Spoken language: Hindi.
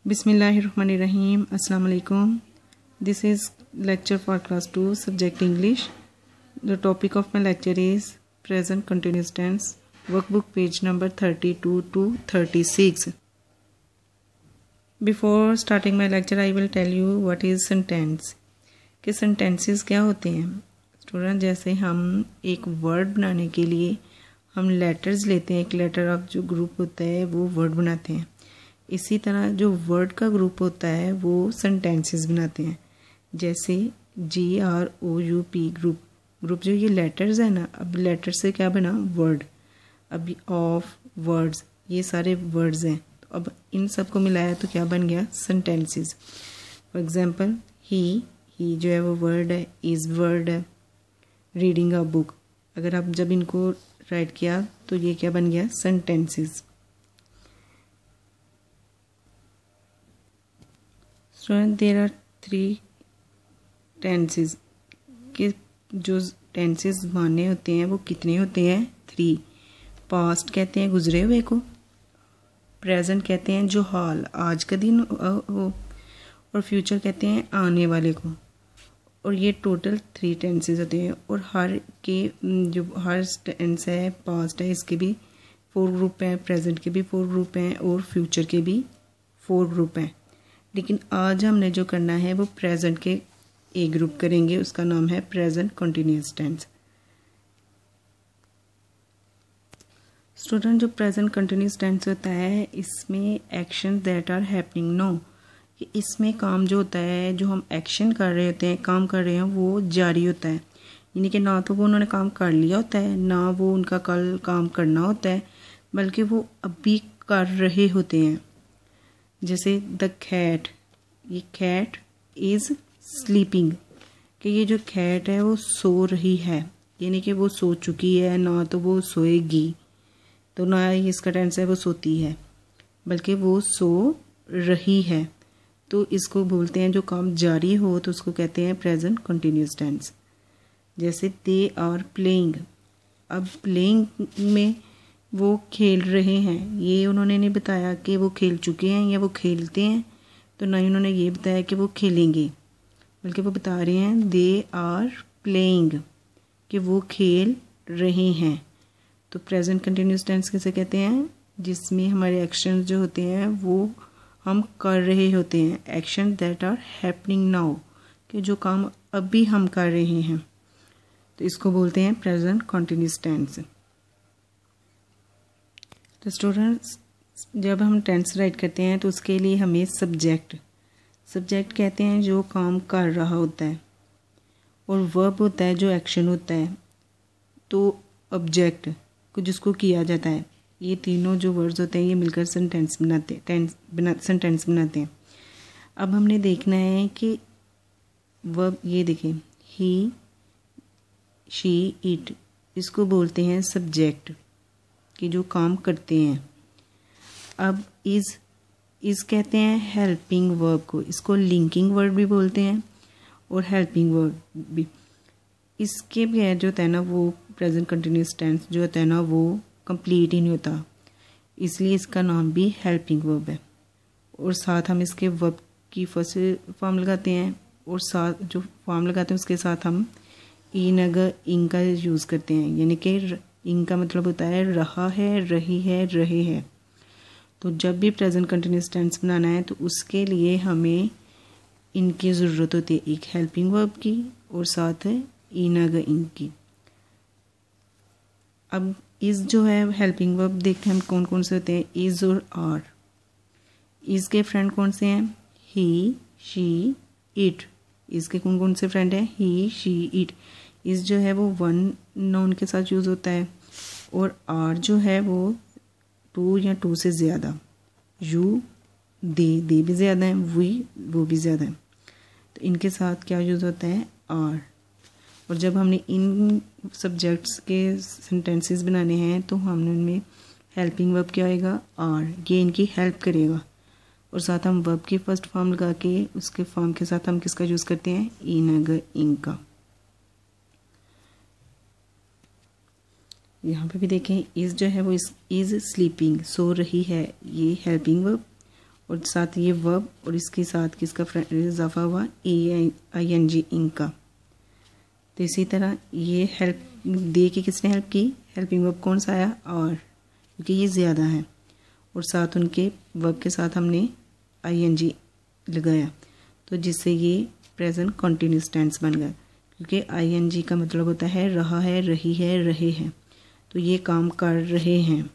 Bismillahirrahmanirrahim. Assalamu alaikum. This is lecture for class 2 subject English. The topic of my lecture is present continuous tense. Workbook page number 32 to 36. Before starting my lecture I will tell you what is sentence. कि sentences क्या होते हैं. स्टूडेंट जैसे हम एक वर्ड बनाने के लिए हम लेटर्स लेते हैं, एक लेटर ऑफ जो ग्रुप होता है वो वर्ड बनाते हैं. इसी तरह जो वर्ड का ग्रुप होता है वो सेंटेंसेस बनाते हैं. जैसे GROUP ग्रुप जो ये लेटर्स है ना, अब लेटर से क्या बना वर्ड. अभी ऑफ वर्ड्स ये सारे वर्ड्स हैं, तो अब इन सब को मिलाया तो क्या बन गया सेंटेंसेस. फॉर एग्जांपल ही जो है वो वर्ड है, इज़ वर्ड है, रीडिंग अ बुक. अगर आप जब इनको राइट किया तो ये क्या बन गया sentences. Student there are 3 tenses. कि जो टेंसेस माने होते हैं वो कितने होते हैं 3. पास्ट कहते हैं गुजरे हुए को, प्रेजेंट कहते हैं जो हाल आज का दिन हो, और फ्यूचर कहते हैं आने वाले को. और ये टोटल 3 टेंसेस होते हैं. और हर के जो हर टेंस है, पास्ट है, इसके भी 4 ग्रुप हैं, प्रेजेंट के भी 4 ग्रुप हैं और फ्यूचर के भी 4 ग्रुप हैं. लेकिन आज हमने जो करना है वो प्रेजेंट के एक ग्रुप करेंगे, उसका नाम है प्रेजेंट कंटिन्यूअस टेंस. स्टूडेंट जो प्रेजेंट कंटिन्यूअस टेंस होता है इसमें action that are happening now, कि इसमें काम जो होता है, जो हम एक्शन कर रहे होते हैं, काम कर रहे हैं, वो जारी होता है. यानी कि ना तो वो उन्होंने काम कर लिया होता है, ना वो उनका कल काम करना होता है, बल्कि वो अभी कर रहे होते हैं. जैसे द कैट, ये कैट इज़ स्लीपिंग, कि ये जो कैट है वो सो रही है, यानी कि वो सो चुकी है, ना तो वो सोएगी, तो ना ही इसका टेंस है वो सोती है, बल्कि वो सो रही है. तो इसको बोलते हैं जो काम जारी हो तो उसको कहते हैं प्रेजेंट कंटिन्यूअस टेंस. जैसे दे आर प्लेइंग, अब प्लेइंग में वो खेल रहे हैं, ये उन्होंने नहीं बताया कि वो खेल चुके हैं या वो खेलते हैं, तो ना ही उन्होंने ये बताया कि वो खेलेंगे, बल्कि वो बता रहे हैं दे आर प्लेइंग, कि वो खेल रहे हैं. तो प्रेजेंट कंटिन्यूअस टेंस किसे कहते हैं, जिसमें हमारे एक्शन जो होते हैं वो हम कर रहे होते हैं. Action that are happening now, कि जो काम अभी हम कर रहे हैं, तो इसको बोलते हैं प्रेजेंट कंटिन्यूअस टेंस. तो स्टूडेंट्स जब हम टेंस राइट करते हैं तो उसके लिए हमें सब्जेक्ट कहते हैं जो काम कर रहा होता है, और वर्ब होता है जो एक्शन होता है, तो ऑब्जेक्ट को जिसको किया जाता है. ये तीनों जो वर्ड्स होते हैं ये मिलकर सेंटेंस बनाते हैं. अब हमने देखना है कि वर्ब, ये देखें ही शी इट, इसको बोलते हैं सब्जेक्ट, कि जो काम करते हैं. अब इज़ कहते हैं हेल्पिंग वर्ब को, इसको लिंकिंग वर्ड भी बोलते हैं और हेल्पिंग वर्ब भी. इसके बगैर जो होता है ना वो प्रेजेंट कंटिन्यूअस टेंस जो होता है ना वो कंप्लीट ही नहीं होता, इसलिए इसका नाम भी हेल्पिंग वर्ब है. और साथ हम इसके वर्ब की फर्स्ट फॉर्म लगाते हैं, और साथ जो फॉर्म लगाते हैं उसके साथ हम इंग का यूज़ करते हैं. यानी कि इंग का मतलब होता है रहा है, रही है, रहे हैं. तो जब भी प्रेजेंट कंटिन्यूअस टेंस बनाना है तो उसके लिए हमें इनकी ज़रूरत होती है, एक हेल्पिंग वर्ब की और साथ है इंग की. अब इज़ जो है हेल्पिंग वर्ब देखते हैं हम कौन कौन से होते हैं, इज़ और आर. इज़ के फ्रेंड कौन से हैं, ही शी इट. इज़ के कौन कौन से फ्रेंड हैं, ही शी इट. इज़ जो है वो 1 नाउन के साथ यूज़ होता है, और आर जो है वो 2 या 2 से ज़्यादा. यू दे भी ज़्यादा हैं, वो भी ज़्यादा हैं, तो इनके साथ क्या यूज़ होता है आर. और जब हमने इन सब्जेक्ट्स के सेंटेंसेस बनाने हैं तो हमने उनमें हेल्पिंग वर्ब क्या आएगा आर, ये इनकी हेल्प करेगा. और साथ हम वर्ब की फर्स्ट फॉर्म लगा के उसके फॉर्म के साथ हम किसका यूज़ करते हैं इंग का. यहाँ पे भी देखें इज़ जो है वो इज़ स्लीपिंग, सो रही है, ये हेल्पिंग वर्ब. और साथ ये वर्ब और इसके साथ किसका इजाफा हुआ, ing इंग का। तो इसी तरह ये हेल्प दे के किसने हेल्प की, हेल्पिंग वर्ब कौन सा आया, और, क्योंकि ये ज़्यादा है, और साथ उनके वर्ब के साथ हमने ing लगाया, तो जिससे ये प्रेजेंट कॉन्टिन्यूस टेंस बन गया, क्योंकि ing का मतलब होता है रहा है, रही है, रहे हैं, तो ये काम कर रहे हैं।